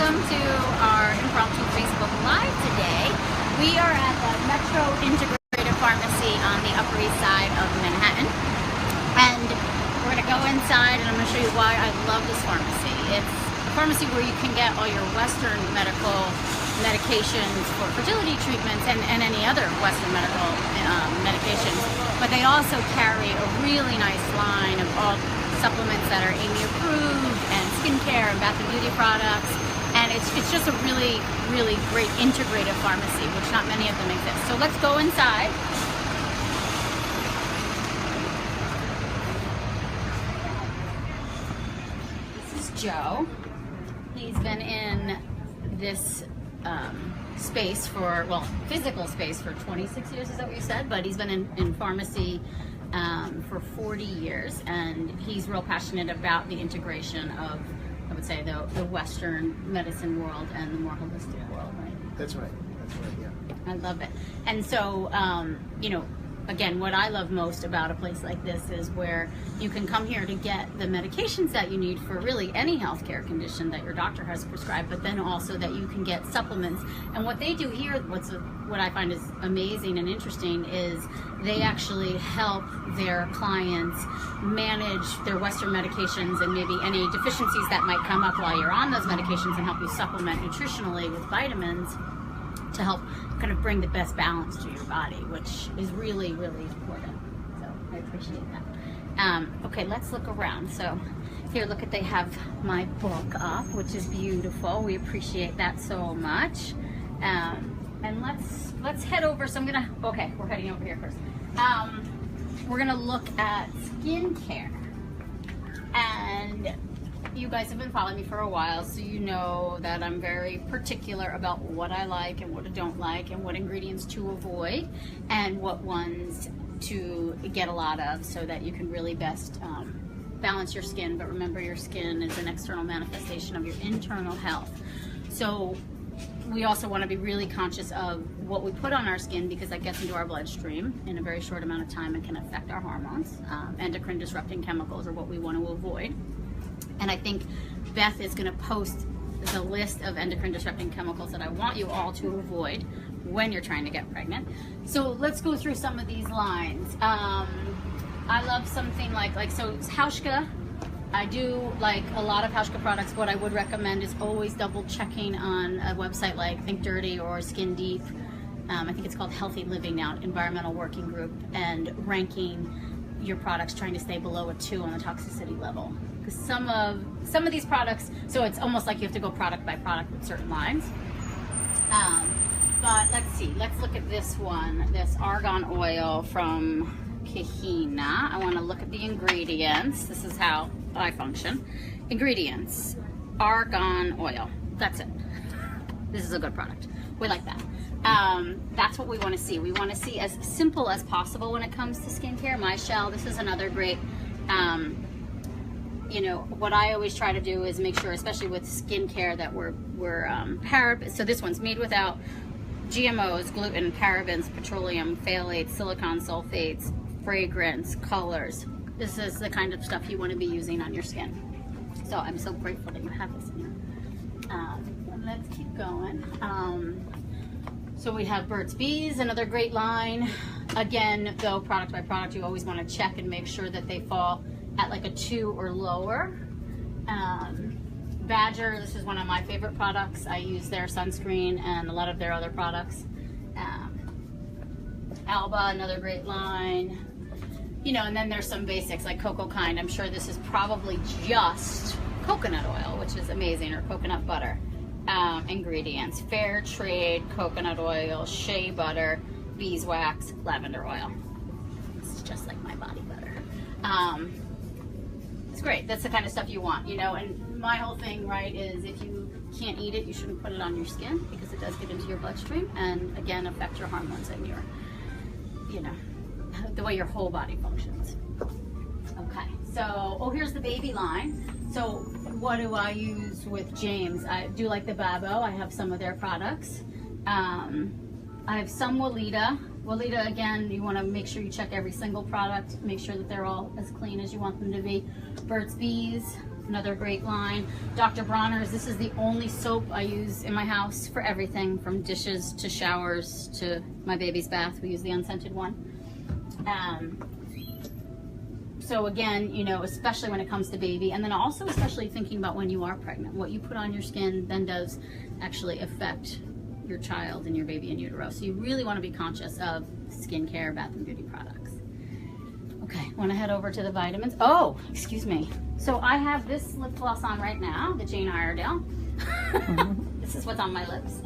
welcome to our impromptu Facebook Live today. We are at the Metro Integrative Pharmacy on the Upper East Side of Manhattan. And we're going to go inside and I'm going to show you why I love this pharmacy. It's a pharmacy where you can get all your Western medical medications for fertility treatments and any other Western medical medications. But they also carry a really nice line of all supplements that are Aimee approved and skincare and bath and beauty products, and it's just a really great integrative pharmacy, which not many of them exist. So let's go inside. This is Joe. He's been in this space for, well, physical space for 26 years, is that what you said? But he's been in pharmacy for 40 years, and he's real passionate about the integration of, I would say, the Western medicine world and the more holistic world, right? That's right, yeah. I love it. And so, you know, again, what I love most about a place like this is where you can come here to get the medications that you need for really any healthcare condition that your doctor has prescribed, but then also that you can get supplements. And what they do here, what I find is amazing and interesting, is they actually help their clients manage their Western medications and maybe any deficiencies that might come up while you're on those medications, and help you supplement nutritionally with vitamins to help kind of bring the best balance to your body, which is really important. So I appreciate that. Okay, let's look around. So here, look at, they have my book up, which is beautiful. We appreciate that so much. And let's head over. So okay, we're heading over here first. We're gonna look at skincare. And you guys have been following me for a while, so you know that I'm very particular about what I like and what I don't like, and what ingredients to avoid and what ones to get a lot of, so that you can really best balance your skin. But remember, your skin is an external manifestation of your internal health. So we also want to be really conscious of what we put on our skin, because that gets into our bloodstream in a very short amount of time and can affect our hormones. Endocrine disrupting chemicals are what we want to avoid. And I think Beth is going to post the list of endocrine disrupting chemicals that I want you all to avoid when you're trying to get pregnant. So let's go through some of these lines. I love something like so Hauschka. I do like a lot of Hauschka products. What I would recommend is always double checking on a website like Think Dirty or Skin Deep. I think it's called Healthy Living now, Environmental Working Group, and ranking your products, trying to stay below a 2 on the toxicity level. Because some of these products, so it's almost like you have to go product by product with certain lines. But let's see, let's look at this one, this argan oil from Kahina. I want to look at the ingredients. This is how I function. Ingredients: argan oil. That's it. This is a good product. We like that. That's what we want to see. We want to see as simple as possible when it comes to skincare. My Shell, this is another great, you know, what I always try to do is make sure, especially with skincare, that we're so this one's made without GMOs, gluten, parabens, petroleum, phthalates, silicon sulfates, fragrance, colors. This is the kind of stuff you want to be using on your skin. So I'm so grateful that you have this in here. Let's keep going. So we have Burt's Bees, another great line. Again, though, product by product, you always want to check and make sure that they fall at like a 2 or lower. Badger, this is one of my favorite products. I use their sunscreen and a lot of their other products. Alba, another great line. You know, and then there's some basics like Cocoa Kind. I'm sure this is probably just coconut oil, which is amazing, or coconut butter. Ingredients: fair trade coconut oil, shea butter, beeswax, lavender oil. It's just like my body butter. It's great. That's the kind of stuff you want, you know. And my whole thing, right, is if you can't eat it, you shouldn't put it on your skin, because it does get into your bloodstream and again affect your hormones and your, you know, the way your whole body functions. Okay, so here's the baby line. So what do I use with James? I do like the Babo. I have some of their products. I have some Weleda. Weleda, again, you want to make sure you check every single product, make sure that they're all as clean as you want them to be. Burt's Bees, another great line. Dr. Bronner's, this is the only soap I use in my house for everything, from dishes to showers to my baby's bath. We use the unscented one. So again, you know, especially when it comes to baby, and then also especially thinking about when you are pregnant, what you put on your skin then does actually affect your child and your baby in utero. So you really want to be conscious of skincare, bath and beauty products. Okay, want to head over to the vitamins. Oh, excuse me. So I have this lip gloss on right now, the Jane Iredale. This is what's on my lips.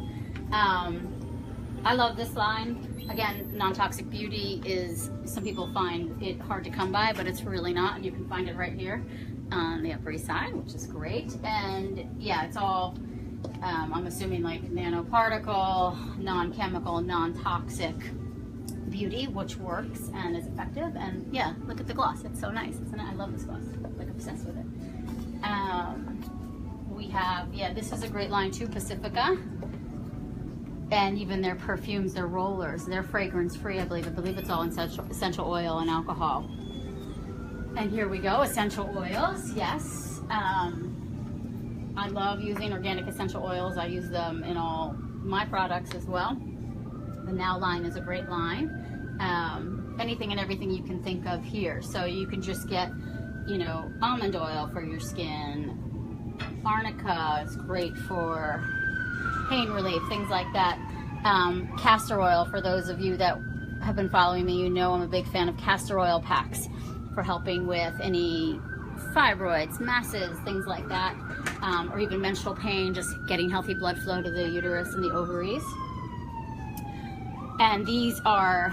I love this line. Again, non-toxic beauty is, some people find it hard to come by, but it's really not. And you can find it right here on the Upper East Side, which is great. And yeah, it's all, I'm assuming like nanoparticle, non-chemical, non-toxic beauty, which works and is effective. And yeah, look at the gloss. It's so nice, isn't it? I love this gloss. I'm like obsessed with it. We have, yeah, this is a great line too, Pacifica. And even their perfumes, their rollers, they're fragrance free, I believe. I believe it's all essential oil and alcohol. And here we go, essential oils, yes. I love using organic essential oils. I use them in all my products as well. The Now line is a great line. Anything and everything you can think of here. So you can just get, you know, almond oil for your skin. Arnica is great for pain relief, things like that. Castor oil, for those of you that have been following me, you know I'm a big fan of castor oil packs for helping with any fibroids, masses, things like that, or even menstrual pain, just getting healthy blood flow to the uterus and the ovaries. And these are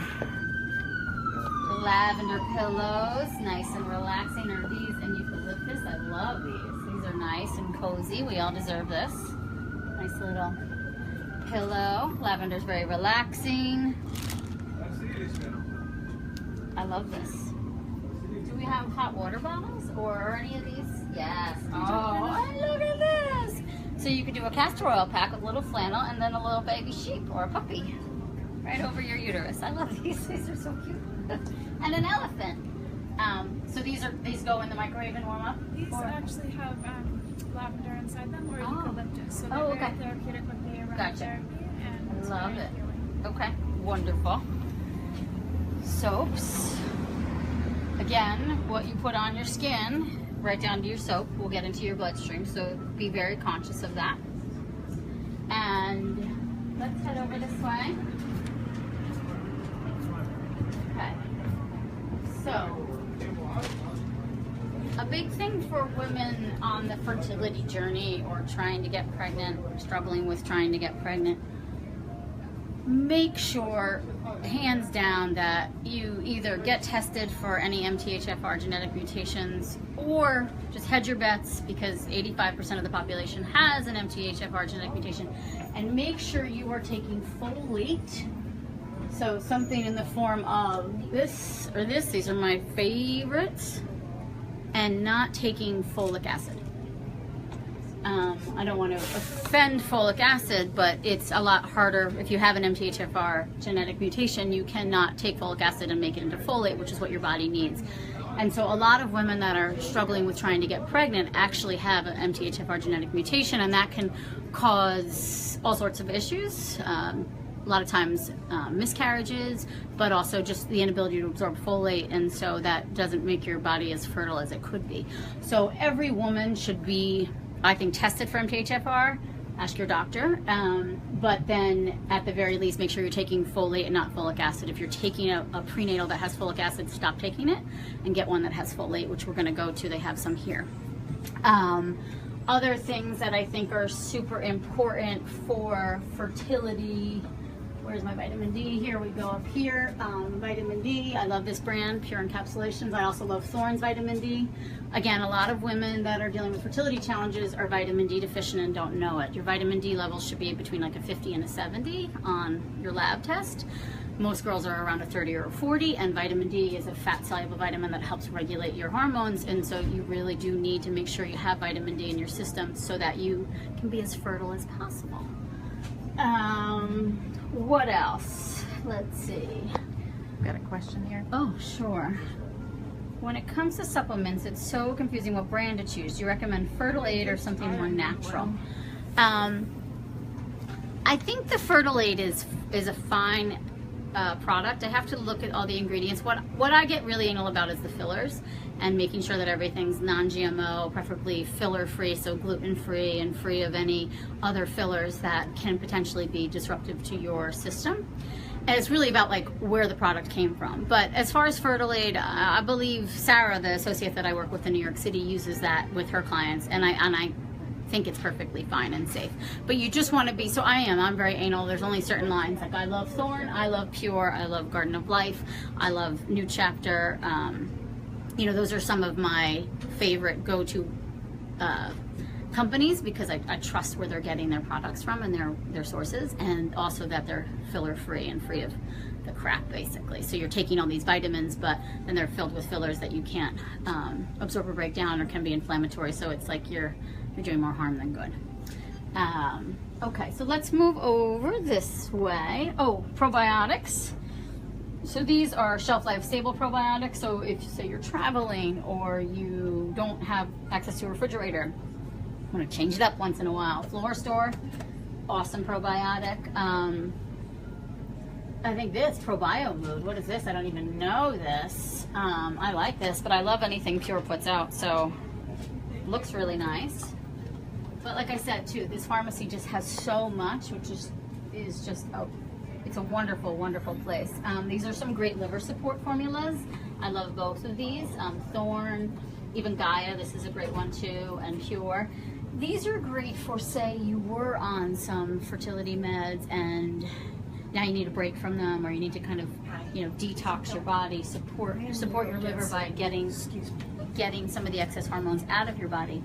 lavender pillows, nice and relaxing are these, and eucalyptus. I love these. These are nice and cozy. We all deserve this. Nice little pillow. Lavender's very relaxing. I love this. Do we have hot water bottles or any of these? Yes. Oh, look at this. So you could do a castor oil pack with a little flannel and then a little baby sheep or a puppy right over your uterus. I love these. These are so cute. And an elephant. So these go in the microwave and warm up? These actually have lavender inside them, or eucalyptus. So they're very therapeutic with the aromatherapy, and it's love very it. healing. Okay, wonderful. Soaps. Again, what you put on your skin, right down to your soap, will get into your bloodstream. So be very conscious of that. And let's head over this way. Okay. So, a big thing for women on the fertility journey or trying to get pregnant, or struggling with trying to get pregnant, make sure, hands down, that you either get tested for any MTHFR genetic mutations or just hedge your bets, because 85% of the population has an MTHFR genetic mutation, and make sure you are taking folate. So something in the form of this or this, these are my favorites, and not taking folic acid. I don't want to offend folic acid, but it's a lot harder. If you have an MTHFR genetic mutation, you cannot take folic acid and make it into folate, which is what your body needs. And so a lot of women that are struggling with trying to get pregnant actually have an MTHFR genetic mutation, and that can cause all sorts of issues. A lot of times miscarriages, but also just the inability to absorb folate, and so that doesn't make your body as fertile as it could be. So every woman should be, I think, tested for MTHFR. Ask your doctor, but then at the very least make sure you're taking folate and not folic acid. If you're taking a prenatal that has folic acid, stop taking it and get one that has folate, which we're going to go to. They have some here. Other things that I think are super important for fertility. Where's my vitamin D? Here we go, up here. Vitamin D, I love this brand, Pure Encapsulations. I also love Thorne's vitamin D. Again, a lot of women that are dealing with fertility challenges are vitamin D deficient and don't know it. Your vitamin D levels should be between like a 50 and a 70 on your lab test. Most girls are around a 30 or a 40, and vitamin D is a fat-soluble vitamin that helps regulate your hormones, and so you really do need to make sure you have vitamin D in your system so that you can be as fertile as possible. What else? Let's see. Got a question here. Oh, sure. when it comes to supplements, it's so confusing what brand to choose. Do you recommend Fertility or something more natural? I think the Fertility is a fine product. I have to look at all the ingredients. What I get really anal about is the fillers and making sure that everything's non-GMO, preferably filler-free, so gluten-free and free of any other fillers that can potentially be disruptive to your system. And it's really about like where the product came from. But as far as Fertility, I believe Sarah, the associate that I work with in New York City, uses that with her clients, and I think it's perfectly fine and safe. But you just want to be, so I'm very anal. There's only certain lines. Like I love Thorn, I love Pure, I love Garden of Life, I love New Chapter. You know, those are some of my favorite go-to companies because I trust where they're getting their products from and their sources, and also that they're filler-free and free of the crap, basically. So you're taking all these vitamins, but then they're filled with fillers that you can't absorb or break down or can be inflammatory. So it's like you're doing more harm than good. Okay, so let's move over this way. Oh, probiotics. So these are shelf life stable probiotics. So if say you're traveling or you don't have access to a refrigerator, want to change it up once in a while. Floor Store, awesome probiotic. I think this Probio Mood. What is this? I don't even know this. I like this, but I love anything Pure puts out. So looks really nice. But like I said too, this pharmacy just has so much, which is just it's a wonderful, wonderful place. These are some great liver support formulas. I love both of these. Thorn, even Gaia, this is a great one too, and Pure. These are great for, say, you were on some fertility meds and now you need a break from them, or you need to kind of, you know, detox your body, support your liver by getting some of the excess hormones out of your body.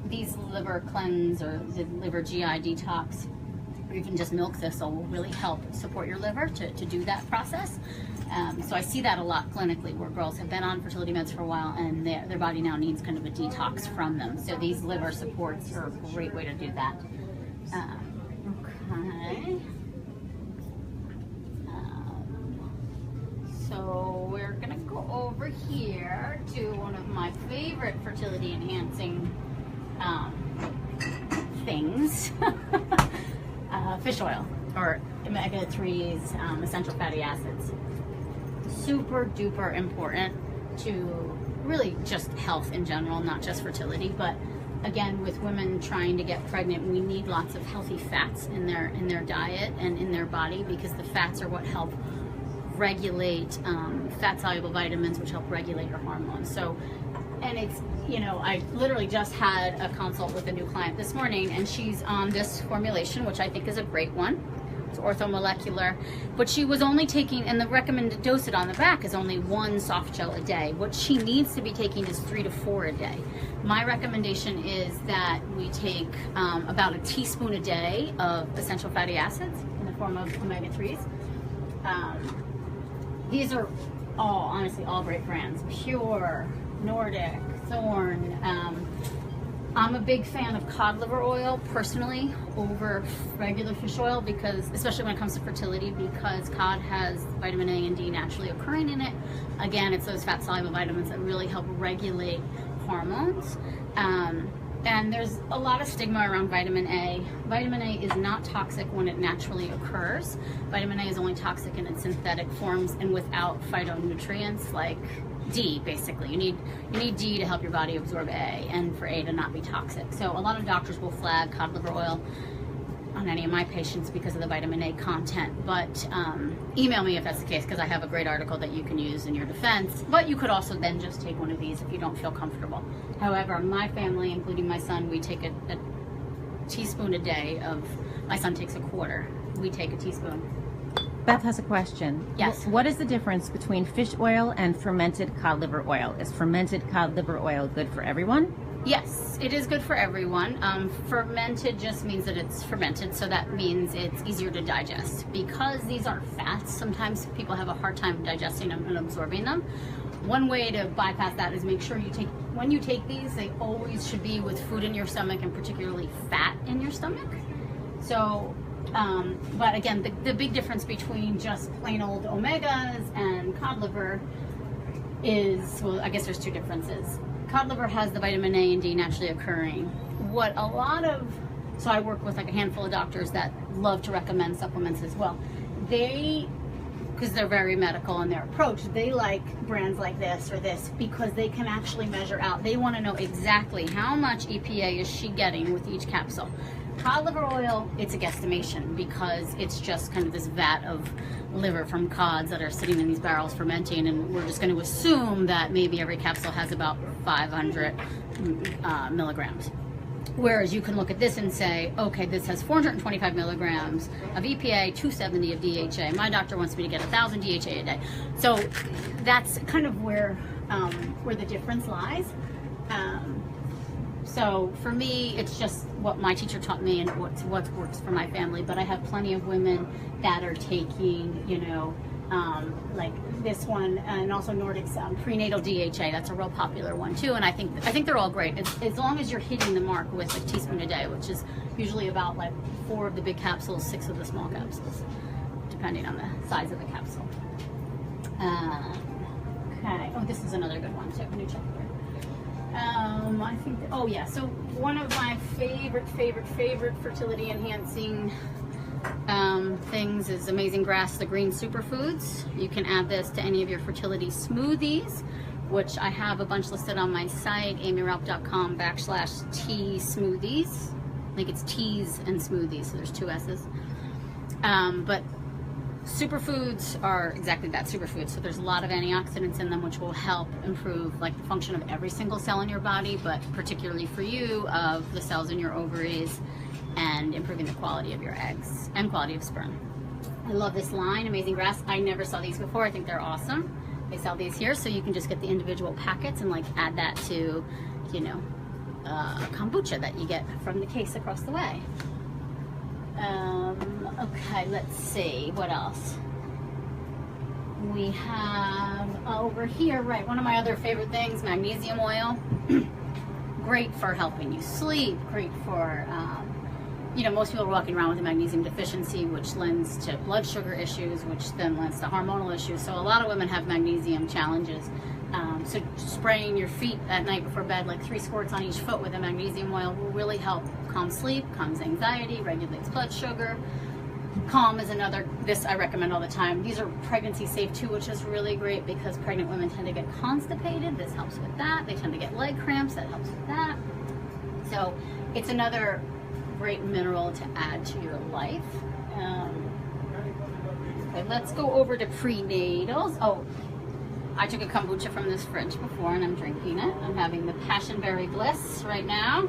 These liver cleanse or the liver GI detox, or even just milk thistle, will really help support your liver to do that process. So I see that a lot clinically, where girls have been on fertility meds for a while and their body now needs kind of a detox from them. So these liver supports are a great way to do that. Okay. So we're gonna go over here to one of my favorite fertility enhancing things. Fish oil, or omega-3s, essential fatty acids. Super duper important to really just health in general, not just fertility, but again, with women trying to get pregnant, we need lots of healthy fats in their diet and in their body, because the fats are what help regulate fat-soluble vitamins, which help regulate your hormones. So, and it's, you know, I literally just had a consult with a new client this morning, and she's on this formulation, which I think is a great one. It's orthomolecular, but she was only taking, and the recommended dose on the back is only 1 soft gel a day. What she needs to be taking is 3 to 4 a day. My recommendation is that we take about a teaspoon a day of essential fatty acids in the form of omega-3s. These are all, honestly, all great brands. Pure, Nordic, Thorn. I'm a big fan of cod liver oil personally over regular fish oil, because, especially when it comes to fertility, because cod has vitamin A and D naturally occurring in it. Again, it's those fat soluble vitamins that really help regulate hormones. And there's a lot of stigma around vitamin A. Vitamin A is not toxic when it naturally occurs. Vitamin A is only toxic in its synthetic forms and without phytonutrients like D, basically. You need D to help your body absorb A, and for A to not be toxic. So a lot of doctors will flag cod liver oil on any of my patients because of the vitamin A content, but email me if that's the case, because I have a great article that you can use in your defense. But you could also then just take one of these if you don't feel comfortable. However, my family, including my son, we take a teaspoon a day of, my son takes a quarter, we take a teaspoon. Beth has a question. Yes. What is the difference between fish oil and fermented cod liver oil? Is fermented cod liver oil good for everyone? Yes, it is good for everyone. Fermented just means that it's fermented, so that means it's easier to digest. Because these are fats, sometimes people have a hard time digesting them and absorbing them. One way to bypass that is make sure you take, when you take these, they always should be with food in your stomach, and particularly fat in your stomach. So, but again, the big difference between just plain old omegas and cod liver is, well, I guess there's two differences. Cod liver has the vitamin A and D naturally occurring. What a lot of, so I work with like a handful of doctors that love to recommend supplements as well. They, because they're very medical in their approach, they like brands like this or this because they can actually measure out. They want to know exactly how much EPA is she getting with each capsule. Cod liver oil, it's a guesstimation because it's just kind of this vat of liver from cods that are sitting in these barrels fermenting, and we're just going to assume that maybe every capsule has about 500 milligrams. Whereas you can look at this and say, okay, this has 425 milligrams of EPA, 270 of DHA. My doctor wants me to get 1,000 DHA a day. So that's kind of where the difference lies. So for me, it's just what my teacher taught me and what works for my family. But I have plenty of women that are taking, you know, like this one, and also Nordic's prenatal DHA. That's a real popular one too, and I think they're all great. As long as you're hitting the mark with a teaspoon a day, which is usually about like 4 of the big capsules, 6 of the small capsules, depending on the size of the capsule. Okay. Oh, this is another good one too. Let me check here. I think. Oh yeah. So one of my favorite fertility enhancing things is Amazing Grass, the green superfoods. You can add this to any of your fertility smoothies, which I have a bunch listed on my site, aimeeraupp.com/tea smoothies. I think it's teas and smoothies, so there's 2 S's. But superfoods are exactly that, superfoods. So there's a lot of antioxidants in them, which will help improve like the function of every single cell in your body, but particularly for you, of the cells in your ovaries, and improving the quality of your eggs and quality of sperm. I love this line, Amazing Grass. I never saw these before. I think they're awesome. They sell these here, so you can just get the individual packets and like add that to, you know, kombucha that you get from the case across the way. Okay, let's see, what else? We have over here, right, one of my other favorite things, magnesium oil. Great for helping you sleep, great for, you know, most people are walking around with a magnesium deficiency, which lends to blood sugar issues, which then lends to hormonal issues. So a lot of women have magnesium challenges. So spraying your feet at night before bed, like 3 squirts on each foot with a magnesium oil, will really help calm sleep, calms anxiety, regulates blood sugar. Calm is another, this I recommend all the time. These are pregnancy safe too, which is really great because pregnant women tend to get constipated. This helps with that. They tend to get leg cramps. That helps with that. So it's another great mineral to add to your life. Okay, let's go over to prenatals. Oh, I took a kombucha from this fridge before and I'm drinking it. I'm having the Passionberry Bliss right now.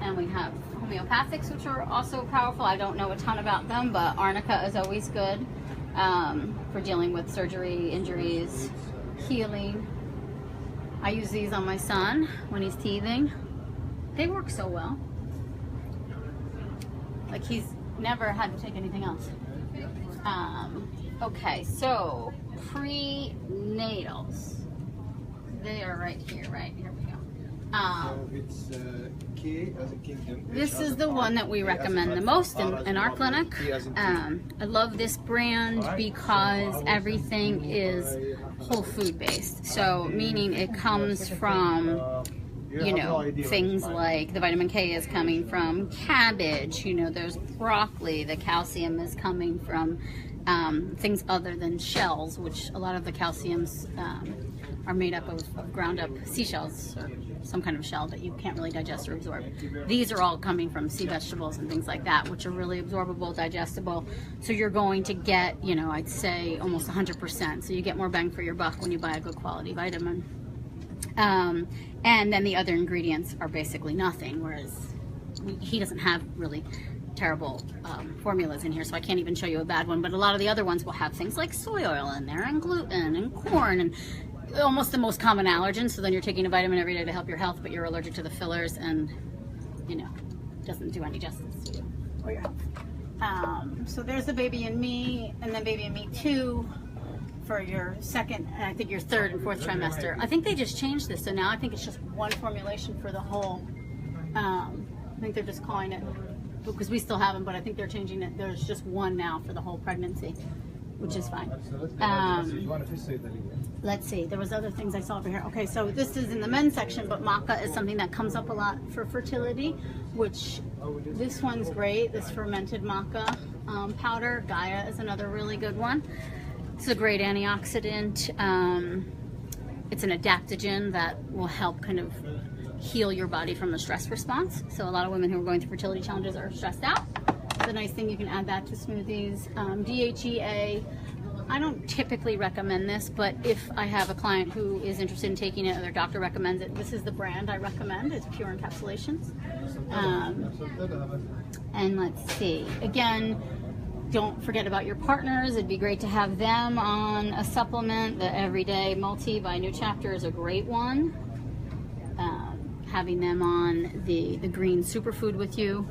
And we have homeopathics, which are also powerful. I don't know a ton about them, but arnica is always good for dealing with surgery, injuries, healing. I use these on my son when he's teething. They work so well. Like he's never had to take anything else. Okay, so prenatals. They are right here, right? Here we go. It's K as a kingdom. This is the one that we recommend the most in our clinic. I love this brand because everything is whole food based. So meaning it comes from, you know, things like the vitamin K is coming from cabbage, you know, there's broccoli, the calcium is coming from things other than shells, which a lot of the calciums are made up of ground up seashells or some kind of shell that you can't really digest or absorb. These are all coming from sea vegetables and things like that, which are really absorbable, digestible. So you're going to get, you know, I'd say almost 100%. So you get more bang for your buck when you buy a good quality vitamin. And then the other ingredients are basically nothing, whereas he doesn't have really terrible formulas in here, so I can't even show you a bad one, but a lot of the other ones will have things like soy oil in there and gluten and corn and almost the most common allergens. So then you're taking a vitamin every day to help your health, but you're allergic to the fillers and, you know, doesn't do any justice to you or your health. So there's the Baby and Me, and then Baby and Me 2 for your second, and I think your third and fourth trimester. I think they just changed this, so now I think it's just one formulation for the whole, I think they're just calling it, because we still have them, but I think they're changing it. There's just one now for the whole pregnancy. which is fine. You want to say that? Let's see, there was other things I saw over here. Okay, so this is in the men's section, but maca is something that comes up a lot for fertility, which this one's great, this fermented maca powder. Gaia is another really good one. It's a great antioxidant. It's an adaptogen that will help kind of heal your body from the stress response. So a lot of women who are going through fertility challenges are stressed out. It's a nice thing, you can add that to smoothies. DHEA, I don't typically recommend this, but if I have a client who is interested in taking it or their doctor recommends it, this is the brand I recommend. It's Pure Encapsulations. And let's see, again, don't forget about your partners. It'd be great to have them on a supplement. The Everyday Multi by New Chapter is a great one. Having them on the green superfood with you.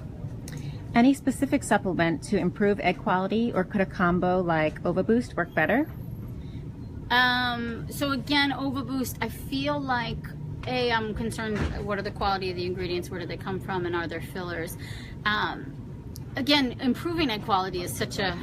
Any specific supplement to improve egg quality, or could a combo like OvaBoost work better? So again, OvaBoost, I feel like, I'm concerned, what are the quality of the ingredients, where do they come from, and are there fillers? Again, improving egg quality is such a,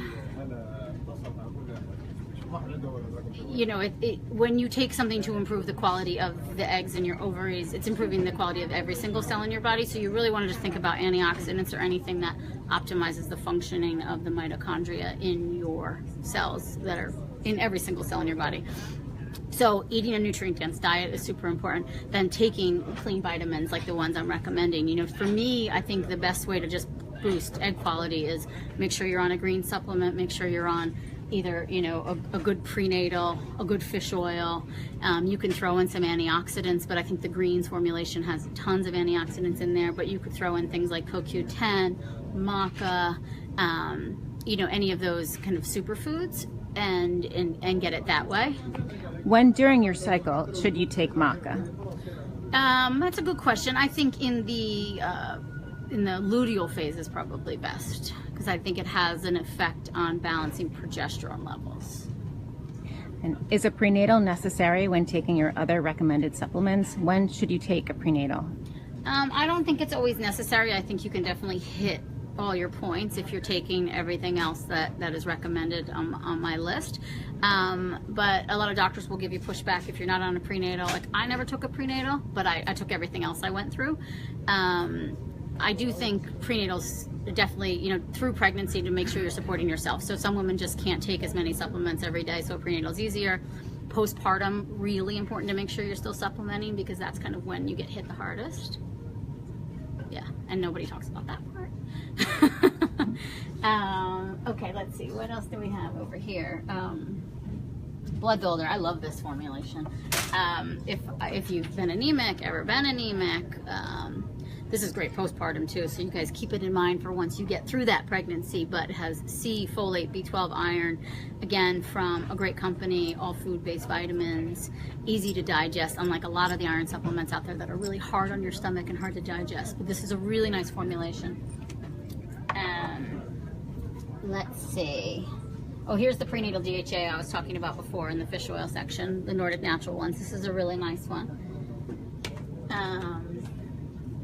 you know, when you take something to improve the quality of the eggs in your ovaries, it's improving the quality of every single cell in your body. So you really want to just think about antioxidants or anything that optimizes the functioning of the mitochondria in your cells that are in every single cell in your body. So eating a nutrient-dense diet is super important. Then taking clean vitamins like the ones I'm recommending. You know, for me, I think the best way to just boost egg quality is make sure you're on a green supplement, make sure you're on either, you know, a good prenatal, a good fish oil. You can throw in some antioxidants, but I think the greens formulation has tons of antioxidants in there, but you could throw in things like CoQ10, maca, you know, any of those kind of superfoods and get it that way. When during your cycle should you take maca? That's a good question. I think in the luteal phase is probably best, because I think it has an effect on balancing progesterone levels. And is a prenatal necessary when taking your other recommended supplements? When should you take a prenatal? I don't think it's always necessary. I think you can definitely hit all your points if you're taking everything else that is recommended on my list. But a lot of doctors will give you pushback if you're not on a prenatal. Like, I never took a prenatal, but I took everything else I went through. I do think prenatals definitely, you know, through pregnancy, to make sure you're supporting yourself. So some women just can't take as many supplements every day, so prenatal's easier. Postpartum, really important to make sure you're still supplementing, because that's kind of when you get hit the hardest. Yeah, and nobody talks about that part. Okay, let's see, what else do we have over here? Blood builder, I love this formulation. If you've been anemic, ever been anemic, this is great postpartum too, so you guys keep it in mind for once you get through that pregnancy. But it has C, folate, B12, iron, again from a great company, all food-based vitamins, easy to digest, unlike a lot of the iron supplements out there that are really hard on your stomach and hard to digest. But this is a really nice formulation. Let's see. Oh, here's the prenatal DHA I was talking about before in the fish oil section, the Nordic Natural ones. This is a really nice one.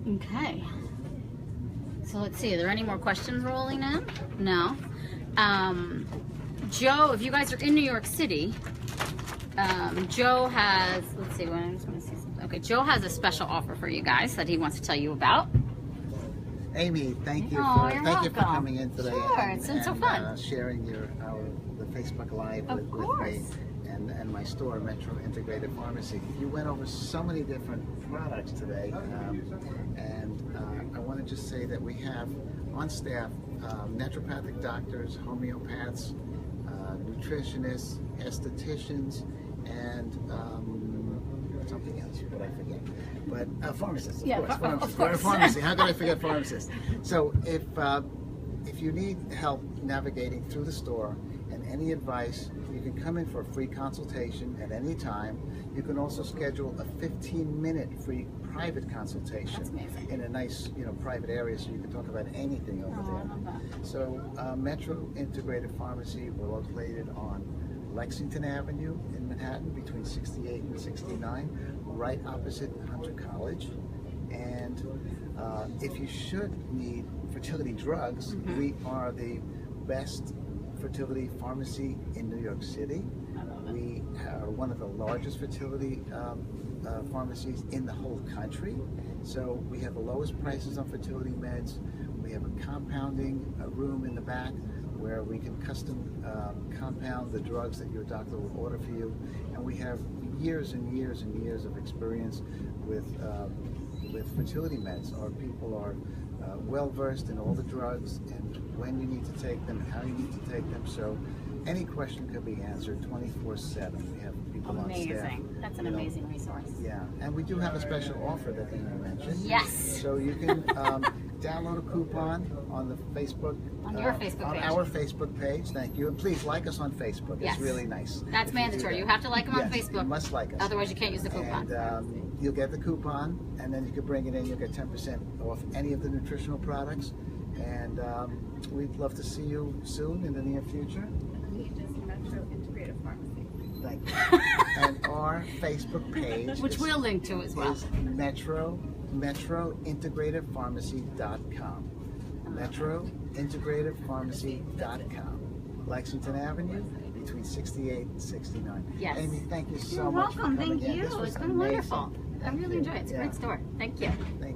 Okay, so let's see, are there any more questions rolling in? No. Joe, if you guys are in New York City, Joe has, let's see, I just want to see something. Okay, Joe has a special offer for you guys that he wants to tell you about. Aimee, thank you for coming in today. Sure, it's been so fun. Sharing the Facebook Live with me and my store, Metro Integrative Pharmacy. You went over so many different products today, and I want to just say that we have on staff naturopathic doctors, homeopaths, nutritionists, estheticians, and something else, but I forget. But pharmacists, of course. Pharmacy. How could I forget pharmacists? So if you need help navigating through the store and any advice, you can come in for a free consultation at any time. You can also schedule a 15-minute free private consultation in a nice, private area, so you can talk about anything over there. So Metro Integrative Pharmacy, we're located on Lexington Avenue in Manhattan between 68 and 69, right opposite Hunter College. And if you should need fertility drugs, we are the best fertility pharmacy in New York City. We are one of the largest fertility pharmacies in the whole country. So we have the lowest prices on fertility meds. We have a compounding room in the back where we can custom compound the drugs that your doctor will order for you. And we have years and years and years of experience with fertility meds. Our people are well versed in all the drugs and when you need to take them, how you need to take them. So any question could be answered 24/7. We have people on staff. Amazing. That's an amazing resource. Yeah, and we do have a special offer that Aimee mentioned. Yes. So you can download a coupon on the Facebook. On your Facebook page. On our Facebook page, thank you. And please like us on Facebook. Yes. It's really nice. That's mandatory. You have to like them on Yes, Facebook. You must like us. Otherwise, you can't use the coupon. And you'll get the coupon, and then you can bring it in. You'll get 10% off any of the nutritional products. And we'd love to see you soon in the near future. Metro Integrative Pharmacy. Thank you. And our Facebook page, Which we'll link to as well. is MetroIntegrativePharmacy.com. MetroIntegrativePharmacy.com. Lexington Avenue, between 68 and 69. Yes. Aimee, thank you so You're much for welcome. coming Thank in. you. This was It's been amazing. wonderful. I really enjoyed it. It's a great store. Thank you. Thank you.